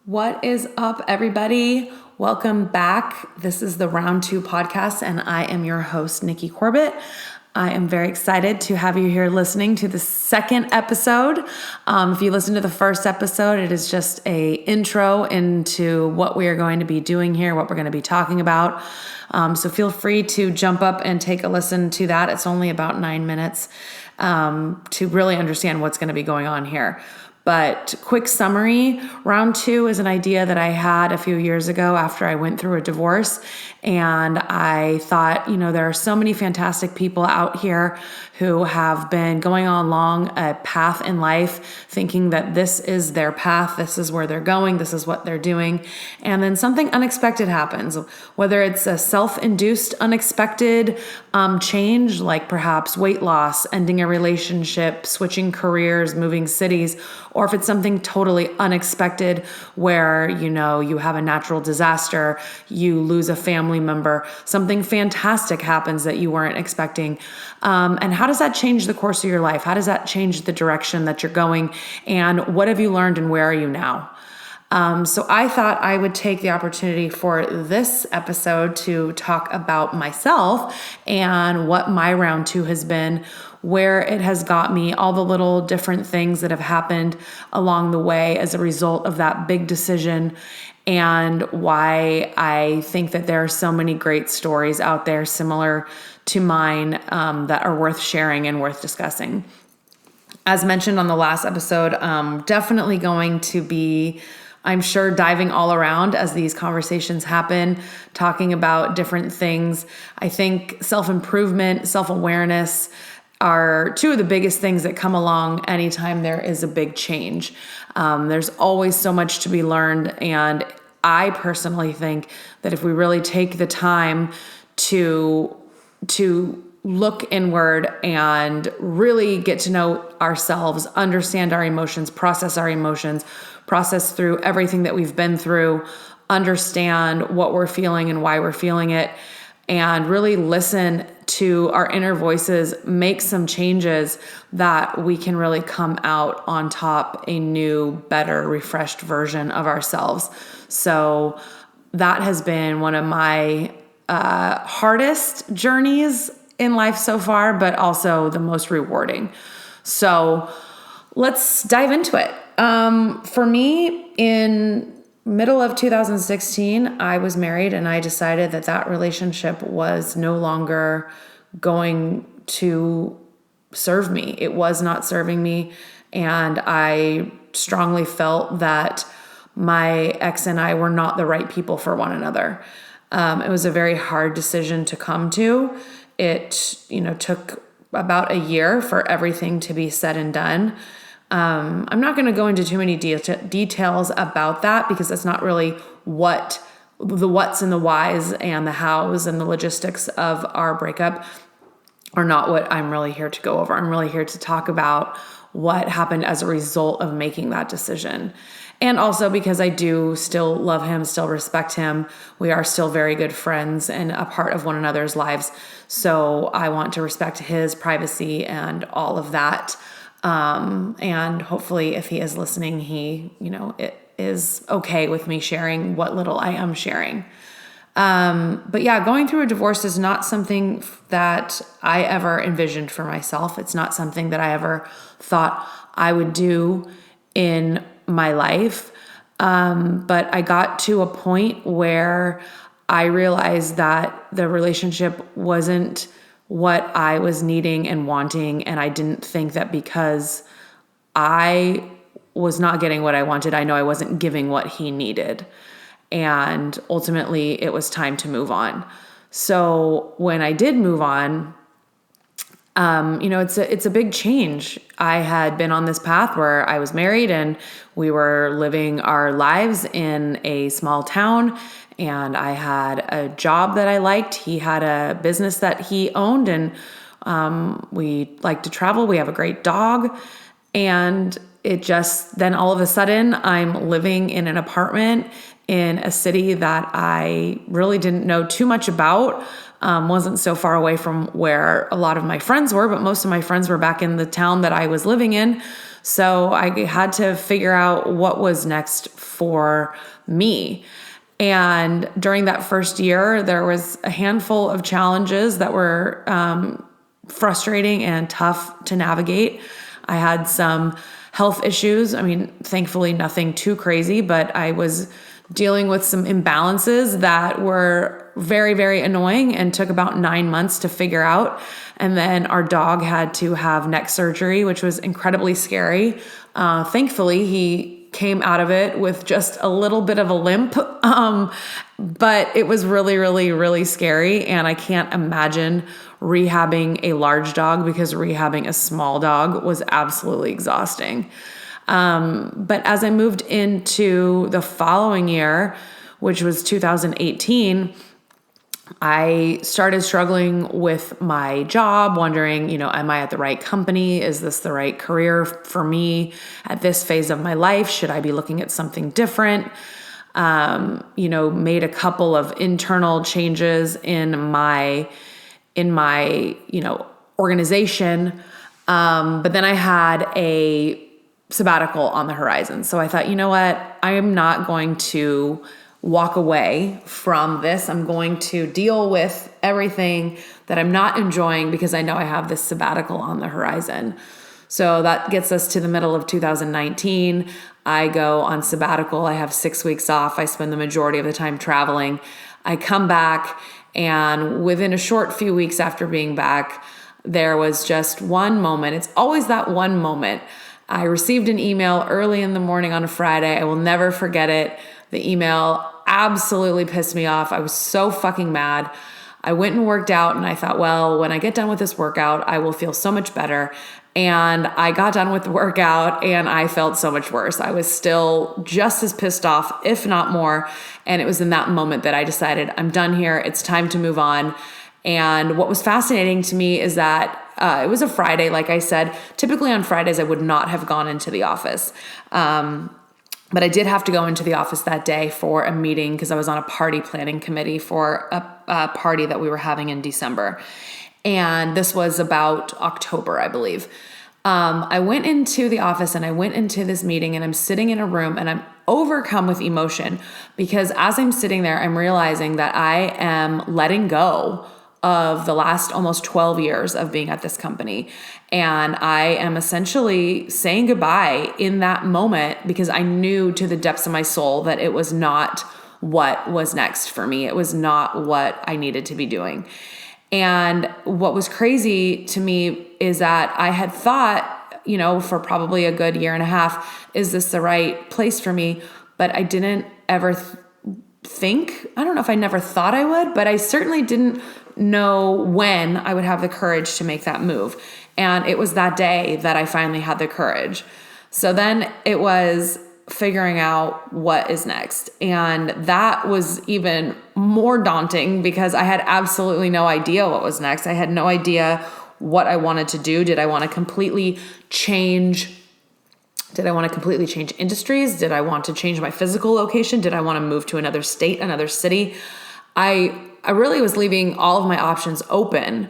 What is up, everybody? Welcome back. This is the Round 2 podcast, and I am your host, Nikki Corbett. I am very excited to have you here listening to the second episode. If you listen to the first episode, it is just an intro into what we are going to be doing here, what we're going to be talking about. So feel free to jump up and take a listen to that. It's only about 9 minutes to really understand what's going to be going on here. But quick summary, round 2 is an idea that I had a few years ago after I went through a divorce. And I thought, there are so many fantastic people out here who have been going along a path in life, thinking that this is their path, this is where they're going, this is what they're doing. And then something unexpected happens, whether it's a self-induced unexpected change, like perhaps weight loss, ending a relationship, switching careers, moving cities, or if it's something totally unexpected where, you have a natural disaster, you lose a family member, something fantastic happens that you weren't expecting. And how does that change the course of your life? How does that change the direction that you're going? And what have you learned and where are you now? So I thought I would take the opportunity for this episode to talk about myself and what my round 2 has been, where it has got me, all the little different things that have happened along the way as a result of that big decision, and why I think that there are so many great stories out there similar to mine that are worth sharing and worth discussing. As mentioned on the last episode, definitely going to be, I'm sure, diving all around as these conversations happen, talking about different things. I think self-improvement, self-awareness are two of the biggest things that come along anytime there is a big change. There's always so much to be learned. And I personally think that if we really take the time to look inward and really get to know ourselves, understand our emotions, process through everything that we've been through, understand what we're feeling and why we're feeling it, and really listen to our inner voices, make some changes, that we can really come out on top, a new, better, refreshed version of ourselves. So that has been one of my hardest journeys in life so far, but also the most rewarding. So let's dive into it. For me, in middle of 2016, I was married, and I decided that relationship was no longer going to serve me. It was not serving me. And I strongly felt that my ex and I were not the right people for one another. It was a very hard decision to come to. It, took about a year for everything to be said and done. I'm not going to go into too many details about that, because that's not really what the what's and the whys and the hows and the logistics of our breakup are not what I'm really here to go over. I'm really here to talk about what happened as a result of making that decision. And also because I do still love him, still respect him. We are still very good friends and a part of one another's lives. So I want to respect his privacy and all of that. And hopefully if he is listening, he, it is okay with me sharing what little I am sharing. But yeah, going through a divorce is not something that I ever envisioned for myself. It's not something that I ever thought I would do in my life. But I got to a point where I realized that the relationship wasn't what I was needing and wanting. And I didn't think that because I was not getting what I wanted, I know I wasn't giving what he needed. And ultimately it was time to move on. So when I did move on, it's a big change. I had been on this path where I was married and we were living our lives in a small town, and I had a job that I liked. He had a business that he owned, and we like to travel. We have a great dog. And it just, then all of a sudden I'm living in an apartment in a city that I really didn't know too much about. Wasn't so far away from where a lot of my friends were, but most of my friends were back in the town that I was living in. So I had to figure out what was next for me. And during that first year, there was a handful of challenges that were frustrating and tough to navigate. I had some health issues. I mean, thankfully nothing too crazy, but I was dealing with some imbalances that were very, very annoying and took about 9 months to figure out. And then our dog had to have neck surgery, which was incredibly scary. Thankfully, he came out of it with just a little bit of a limp. But it was really, really, really scary. And I can't imagine rehabbing a large dog, because rehabbing a small dog was absolutely exhausting. But as I moved into the following year, which was 2018, I started struggling with my job, wondering, am I at the right company? Is this the right career for me at this phase of my life? Should I be looking at something different? Made a couple of internal changes in my organization. But then I had a sabbatical on the horizon. So I thought, you know what? I am not going to walk away from this. I'm going to deal with everything that I'm not enjoying, because I know I have this sabbatical on the horizon. So that gets us to the middle of 2019. I go on sabbatical. I have 6 weeks off. I spend the majority of the time traveling. I come back, and within a short few weeks after being back, there was just one moment. It's always that one moment. I received an email early in the morning on a Friday. I will never forget it. The email absolutely pissed me off. I was so fucking mad. I went and worked out, and I thought, well, when I get done with this workout, I will feel so much better. And I got done with the workout, and I felt so much worse. I was still just as pissed off, if not more. And it was in that moment that I decided, I'm done here. It's time to move on. And what was fascinating to me is that it was a Friday, like I said. Typically on Fridays, I would not have gone into the office. But I did have to go into the office that day for a meeting, because I was on a party planning committee for a party that we were having in December. And this was about October, I believe. I went into the office, and I went into this meeting, and I'm sitting in a room, and I'm overcome with emotion, because as I'm sitting there, I'm realizing that I am letting go of the last almost 12 years of being at this company. And I am essentially saying goodbye in that moment, because I knew to the depths of my soul that it was not what was next for me. It was not what I needed to be doing. And what was crazy to me is that I had thought, for probably a good year and a half, is this the right place for me? But I didn't ever think, I don't know if I never thought I would, but I certainly didn't know when I would have the courage to make that move. And it was that day that I finally had the courage. So then it was figuring out what is next. And that was even more daunting, because I had absolutely no idea what was next. I had no idea what I wanted to do. Did I want to completely change industries? Did I want to change my physical location? Did I want to move to another state, another city? I really was leaving all of my options open.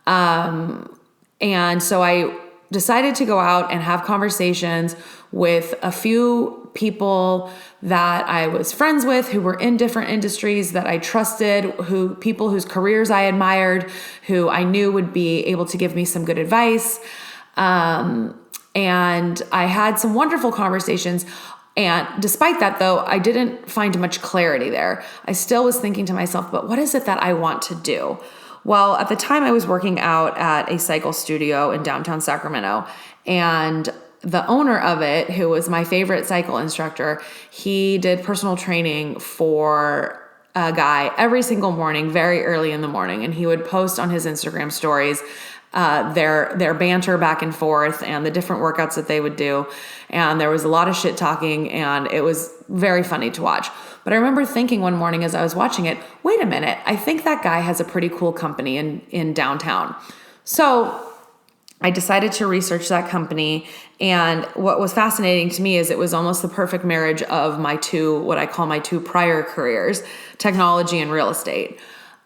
And so I decided to go out and have conversations with a few people that I was friends with, who were in different industries that I trusted, people whose careers I admired, who I knew would be able to give me some good advice. And I had some wonderful conversations. And despite that, though, I didn't find much clarity there. I still was thinking to myself, but what is it that I want to do? Well, at the time I was working out at a cycle studio in downtown Sacramento, and the owner of it, who was my favorite cycle instructor, he did personal training for a guy every single morning, very early in the morning. And he would post on his Instagram stories their banter back and forth and the different workouts that they would do. And there was a lot of shit talking, and it was very funny to watch. But I remember thinking one morning as I was watching it, wait a minute, I think that guy has a pretty cool company in downtown. So I decided to research that company. And what was fascinating to me is it was almost the perfect marriage of what I call my two prior careers, technology and real estate.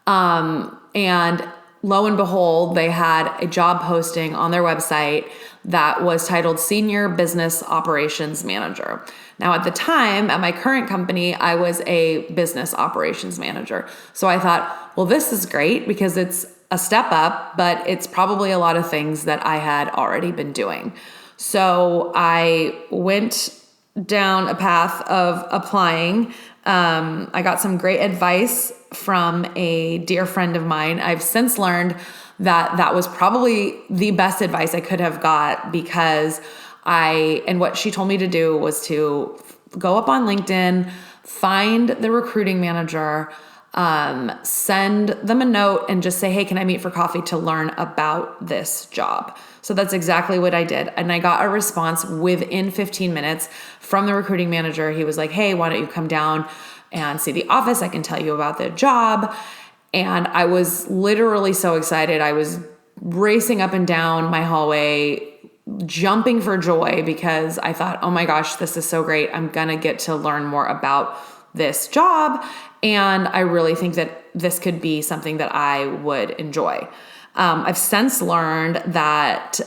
And lo and behold, they had a job posting on their website that was titled Senior Business Operations Manager. Now, at the time, at my current company, I was a business operations manager. So I thought, well, this is great because it's a step up, but it's probably a lot of things that I had already been doing. So I went down a path of applying. I got some great advice from a dear friend of mine. I've since learned that that was probably the best advice I could have got, because and what she told me to do was to go up on LinkedIn, find the recruiting manager, send them a note and just say, hey, can I meet for coffee to learn about this job? So that's exactly what I did. And I got a response within 15 minutes from the recruiting manager. He was like, hey, why don't you come down and see the office? I can tell you about the job. And I was literally so excited. I was racing up and down my hallway, jumping for joy, because I thought, oh my gosh, this is so great. I'm going to get to learn more about this job. And I really think that this could be something that I would enjoy. I've since learned that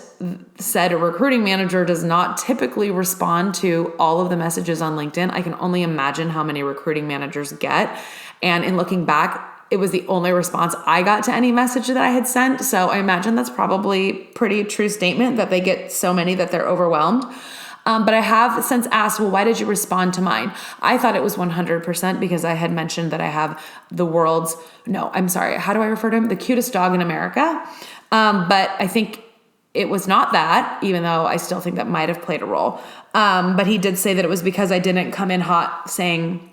said recruiting manager does not typically respond to all of the messages on LinkedIn. I can only imagine how many recruiting managers get. And in looking back, it was the only response I got to any message that I had sent. So I imagine that's probably pretty true statement, that they get so many that they're overwhelmed. But I have since asked, well, why did you respond to mine? I thought it was 100% because I had mentioned that I have how do I refer to him? The cutest dog in America. But I think it was not that, even though I still think that might have played a role. But he did say that it was because I didn't come in hot saying,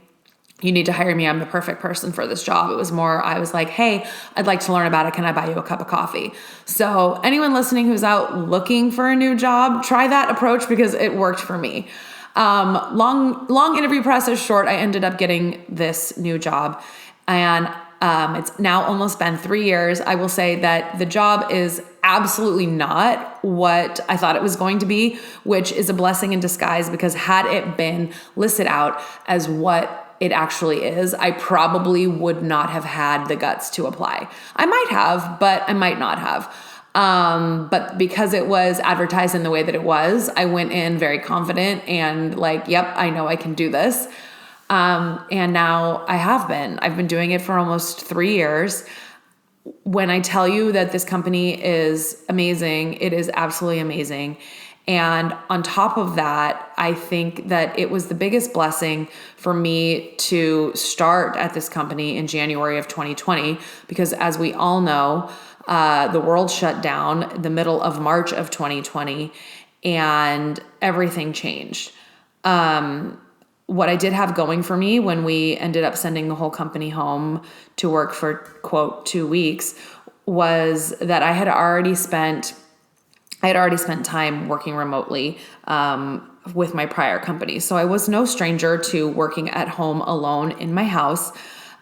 you need to hire me. I'm the perfect person for this job. It was more, I was like, hey, I'd like to learn about it. Can I buy you a cup of coffee? So anyone listening who's out looking for a new job, try that approach because it worked for me. Long interview process short, I ended up getting this new job, and it's now almost been 3 years. I will say that the job is absolutely not what I thought it was going to be, which is a blessing in disguise, because had it been listed out as what it actually is, I probably would not have had the guts to apply. I might have, but I might not have. But because it was advertised in the way that it was, I went in very confident and like, yep, I know I can do this. And now I've been doing it for almost 3 years. When I tell you that this company is amazing, it is absolutely amazing. And on top of that, I think that it was the biggest blessing for me to start at this company in January of 2020, because as we all know, the world shut down the middle of March of 2020 and everything changed. What I did have going for me when we ended up sending the whole company home to work for, quote, 2 weeks, was that I had already spent time working remotely with my prior company. So I was no stranger to working at home alone in my house.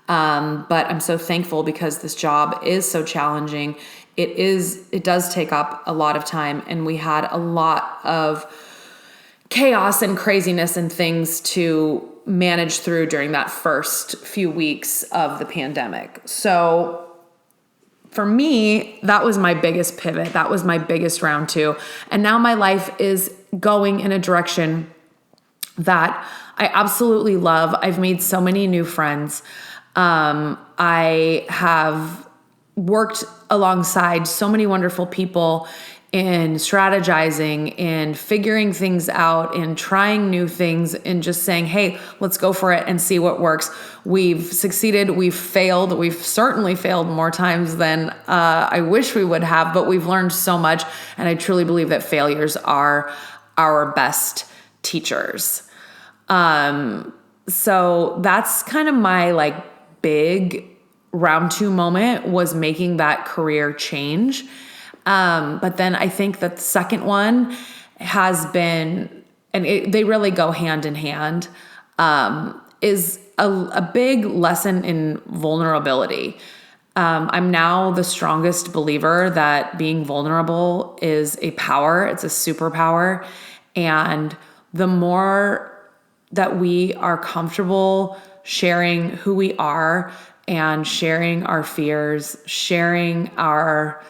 But I'm so thankful because this job is so challenging. It does take up a lot of time, and we had a lot of chaos and craziness and things to manage through during that first few weeks of the pandemic. So for me, that was my biggest pivot. That was my biggest round 2. And now my life is going in a direction that I absolutely love. I've made so many new friends. I have worked alongside so many wonderful people in strategizing, in figuring things out, in trying new things, and just saying, hey, let's go for it and see what works. We've succeeded, we've failed, we've certainly failed more times than I wish we would have, but we've learned so much, and I truly believe that failures are our best teachers. So that's kind of my big round 2 moment, was making that career change. But then I think that the second one has been, and they really go hand in hand, is a big lesson in vulnerability. I'm now the strongest believer that being vulnerable is a power. It's a superpower. And the more that we are comfortable sharing who we are and sharing our fears, sharing our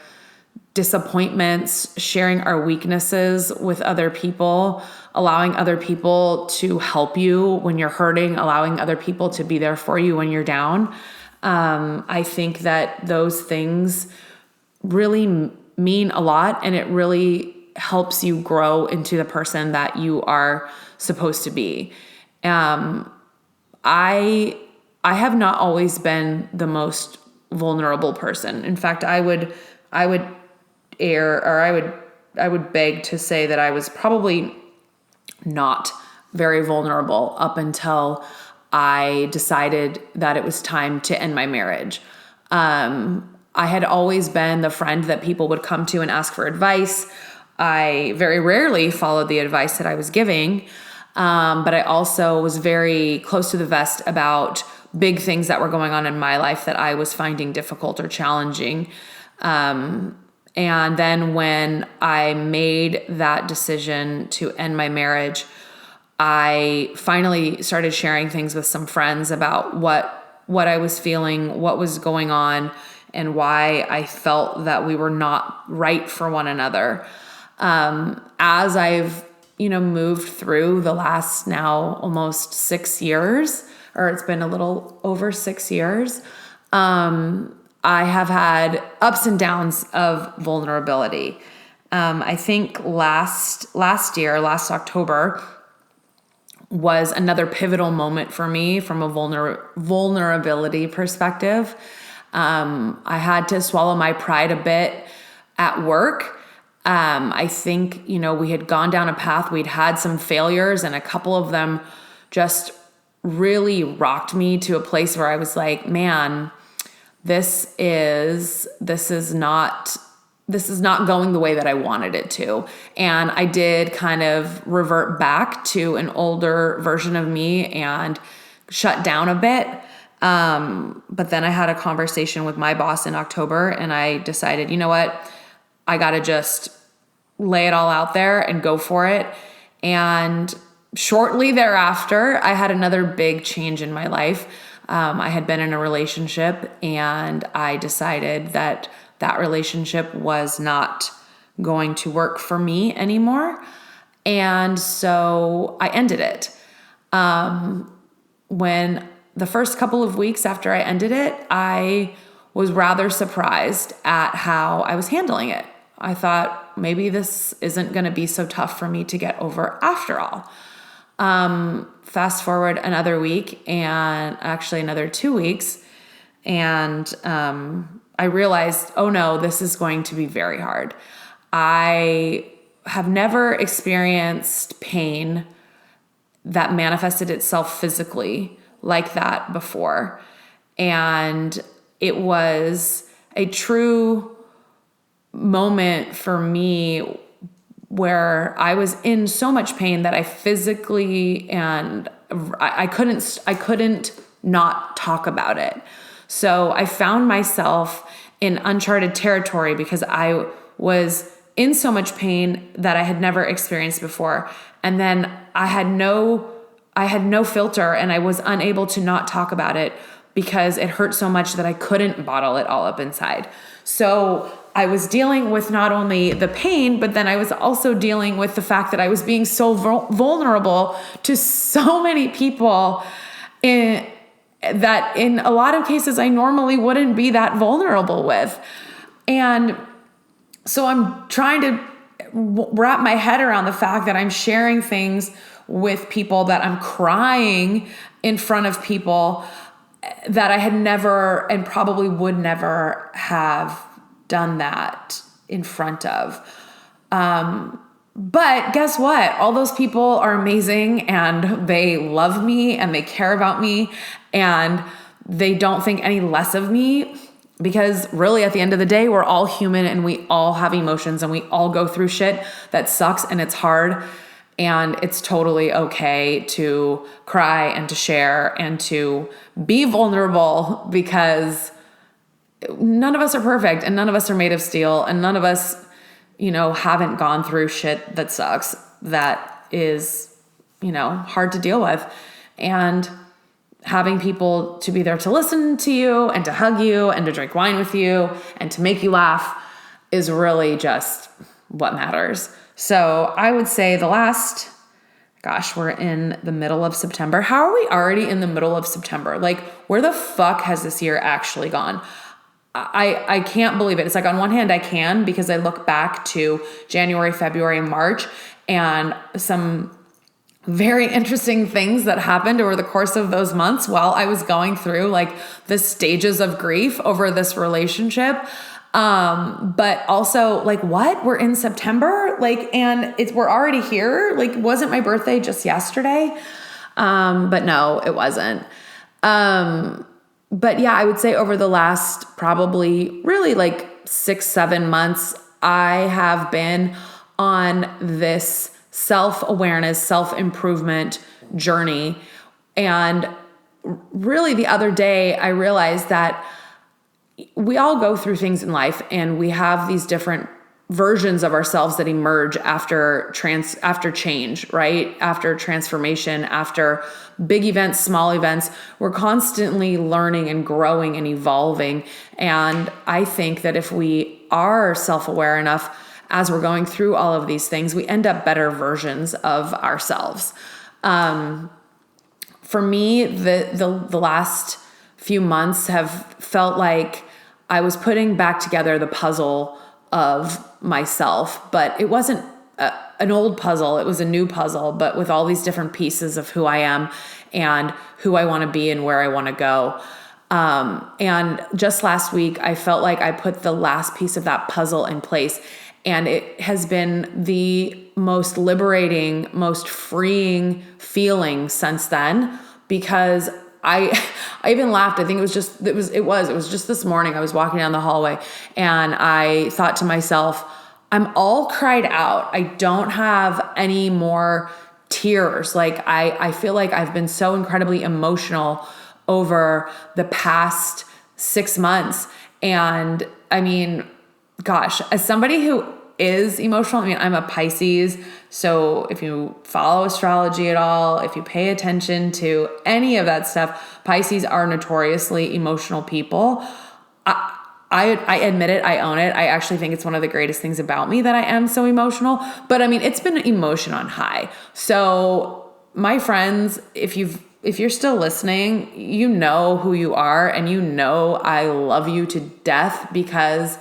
disappointments, sharing our weaknesses with other people, allowing other people to help you when you're hurting, allowing other people to be there for you when you're down. I think that those things really mean a lot, and it really helps you grow into the person that you are supposed to be. I have not always been the most vulnerable person. In fact, I would beg to say that I was probably not very vulnerable up until I decided that it was time to end my marriage. I had always been the friend that people would come to and ask for advice. I very rarely followed the advice that I was giving, but I also was very close to the vest about big things that were going on in my life that I was finding difficult or challenging. And then when I made that decision to end my marriage, I finally started sharing things with some friends about what I was feeling, what was going on, and why I felt that we were not right for one another. As I've, moved through the last now almost 6 years, or it's been a little over 6 years, I have had ups and downs of vulnerability. I think last October was another pivotal moment for me from a vulnerability perspective. I had to swallow my pride a bit at work. I think, we had gone down a path, we'd had some failures, and a couple of them just really rocked me to a place where I was like, man, this is not going the way that I wanted it to. And I did kind of revert back to an older version of me and shut down a bit. But then I had a conversation with my boss in October, and I decided, you know what? I got to just lay it all out there and go for it. And shortly thereafter, I had another big change in my life. I had been in a relationship, and I decided that relationship was not going to work for me anymore. And so I ended it. When the first couple of weeks after I ended it, I was rather surprised at how I was handling it. I thought maybe this isn't going to be so tough for me to get over after all. Fast forward another week, and actually another 2 weeks, and I realized, oh no, this is going to be very hard. I have never experienced pain that manifested itself physically like that before. And it was a true moment for me where I was in so much pain that I physically, and I couldn't not talk about it. So I found myself in uncharted territory because I was in so much pain that I had never experienced before. And then I had no filter, and I was unable to not talk about it because it hurt so much that I couldn't bottle it all up inside. So I was dealing with not only the pain, but then I was also dealing with the fact that I was being so vulnerable to so many people that in a lot of cases I normally wouldn't be that vulnerable with. And so I'm trying to wrap my head around the fact that I'm sharing things with people, that I'm crying in front of people that I had never and probably would never have done that in front of. But guess what? All those people are amazing, and they love me, and they care about me, and they don't think any less of me, because really at the end of the day, we're all human, and we all have emotions, and we all go through shit that sucks, and it's hard. And it's totally okay to cry and to share and to be vulnerable, because none of us are perfect, and none of us are made of steel, and none of us, haven't gone through shit that sucks, that is, hard to deal with. And having people to be there to listen to you and to hug you and to drink wine with you and to make you laugh is really just what matters. So I would say we're in the middle of September. How are we already in the middle of September? Like, where the fuck has this year actually gone? I can't believe it. It's like, on one hand I can, because I look back to January, February, and March, and some very interesting things that happened over the course of those months while I was going through like the stages of grief over this relationship. But also, like, what? We're in September? Like, and we're already here? Like, wasn't my birthday just yesterday? But no, it wasn't. But yeah, I would say over the last probably really like 6-7 months, I have been on this self-awareness, self-improvement journey. And really the other day I realized that we all go through things in life, and we have these different versions of ourselves that emerge after change, right? After transformation, after big events, small events. We're constantly learning and growing and evolving. And I think that if we are self-aware enough as we're going through all of these things, we end up better versions of ourselves. For me, the last few months have felt like I was putting back together the puzzle of myself, but it wasn't an old puzzle. It was a new puzzle, but with all these different pieces of who I am and who I want to be and where I want to go. And just last week, I felt like I put the last piece of that puzzle in place. And it has been the most liberating, most freeing feeling since then, because I even laughed. I think it was just this morning. I was walking down the hallway and I thought to myself, I'm all cried out. I don't have any more tears. Like I feel like I've been so incredibly emotional over the past 6 months. And I mean, gosh, as somebody who is emotional, I mean, I'm a Pisces. So if you follow astrology at all, if you pay attention to any of that stuff, Pisces are notoriously emotional people. I admit it. I own it. I actually think it's one of the greatest things about me that I am so emotional. But I mean, it's been emotion on high. So my friends, if you're still listening, you know who you are, and you know I love you to death, because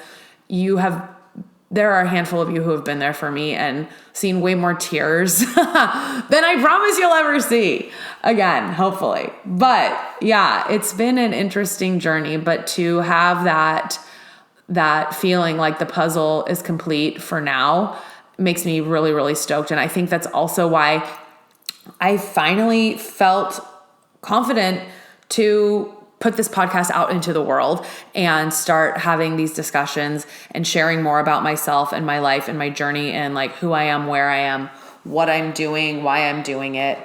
there are a handful of you who have been there for me and seen way more tears than I promise you'll ever see again, hopefully. But yeah, it's been an interesting journey, but to have that feeling like the puzzle is complete for now makes me really, really stoked. And I think that's also why I finally felt confident to put this podcast out into the world and start having these discussions and sharing more about myself and my life and my journey and like who I am, where I am, what I'm doing, why I'm doing it.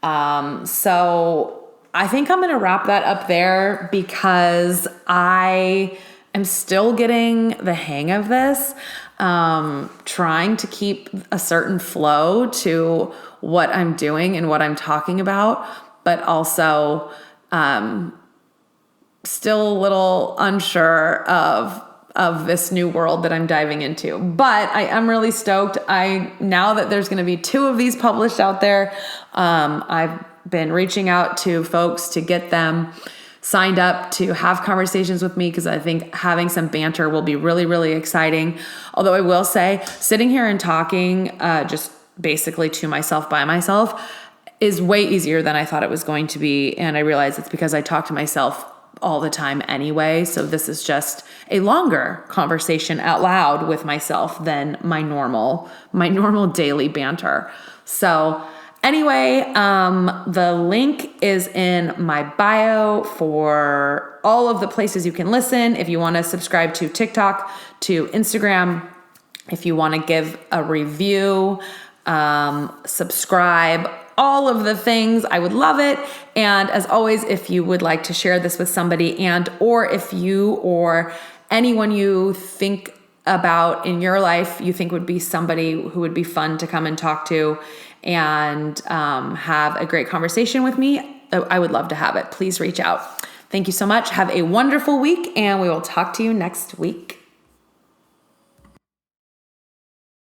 So I think I'm going to wrap that up there, because I am still getting the hang of this, trying to keep a certain flow to what I'm doing and what I'm talking about, but also, still a little unsure of this new world that I'm diving into. But I am really stoked. Now that there's going to be 2 of these published out there, I've been reaching out to folks to get them signed up to have conversations with me, because I think having some banter will be really, really exciting. Although I will say, sitting here and talking just basically to myself by myself is way easier than I thought it was going to be. And I realize it's because I talk to myself all the time anyway. So this is just a longer conversation out loud with myself than my normal daily banter. So anyway, the link is in my bio for all of the places you can listen. If you want to subscribe to TikTok, to Instagram, if you want to give a review, subscribe, all of the things, I would love it. And as always, if you would like to share this with somebody, or if you or anyone you think about in your life, you think would be somebody who would be fun to come and talk to and have a great conversation with me, I would love to have it. Please reach out. Thank you so much. Have a wonderful week, and we will talk to you next week.